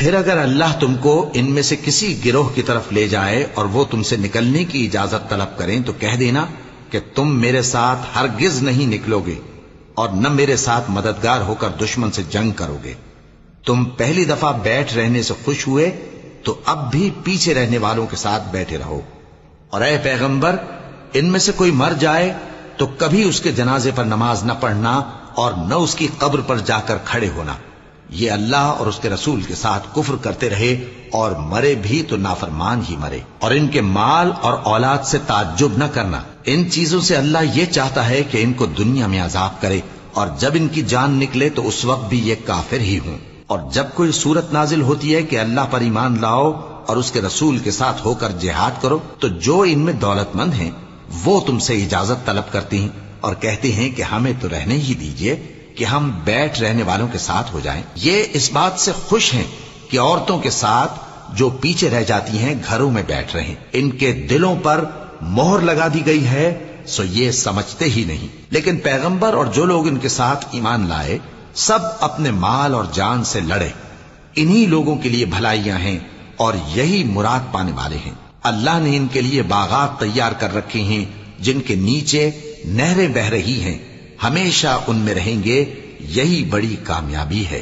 پھر اگر اللہ تم کو ان میں سے کسی گروہ کی طرف لے جائے اور وہ تم سے نکلنے کی اجازت طلب کریں تو کہہ دینا کہ تم میرے ساتھ ہرگز نہیں نکلو گے اور نہ میرے ساتھ مددگار ہو کر دشمن سے جنگ کرو گے۔ تم پہلی دفعہ بیٹھ رہنے سے خوش ہوئے تو اب بھی پیچھے رہنے والوں کے ساتھ بیٹھے رہو، اور اے پیغمبر ان میں سے کوئی مر جائے تو کبھی اس کے جنازے پر نماز نہ پڑھنا اور نہ اس کی قبر پر جا کر کھڑے ہونا۔ یہ اللہ اور اس کے رسول کے ساتھ کفر کرتے رہے اور مرے بھی تو نافرمان ہی مرے۔ اور ان کے مال اور اولاد سے تعجب نہ کرنا، ان چیزوں سے اللہ یہ چاہتا ہے کہ ان کو دنیا میں عذاب کرے، اور جب ان کی جان نکلے تو اس وقت بھی یہ کافر ہی ہوں۔ اور جب کوئی صورت نازل ہوتی ہے کہ اللہ پر ایمان لاؤ اور اس کے رسول کے ساتھ ہو کر جہاد کرو، تو جو ان میں دولت مند ہیں وہ تم سے اجازت طلب کرتی ہیں اور کہتے ہیں کہ ہمیں تو رہنے ہی دیجئے کہ ہم بیٹھ رہنے والوں کے ساتھ ہو جائیں۔ یہ اس بات سے خوش ہیں کہ عورتوں کے ساتھ جو پیچھے رہ جاتی ہیں گھروں میں بیٹھ رہیں۔ ان کے دلوں پر مہر لگا دی گئی ہے سو یہ سمجھتے ہی نہیں۔ لیکن پیغمبر اور جو لوگ ان کے ساتھ ایمان لائے سب اپنے مال اور جان سے لڑے، انہی لوگوں کے لیے بھلائیاں ہیں اور یہی مراد پانے والے ہیں۔ اللہ نے ان کے لیے باغات تیار کر رکھے ہیں جن کے نیچے نہریں بہہ رہی ہیں، ہمیشہ ان میں رہیں گے، یہی بڑی کامیابی ہے۔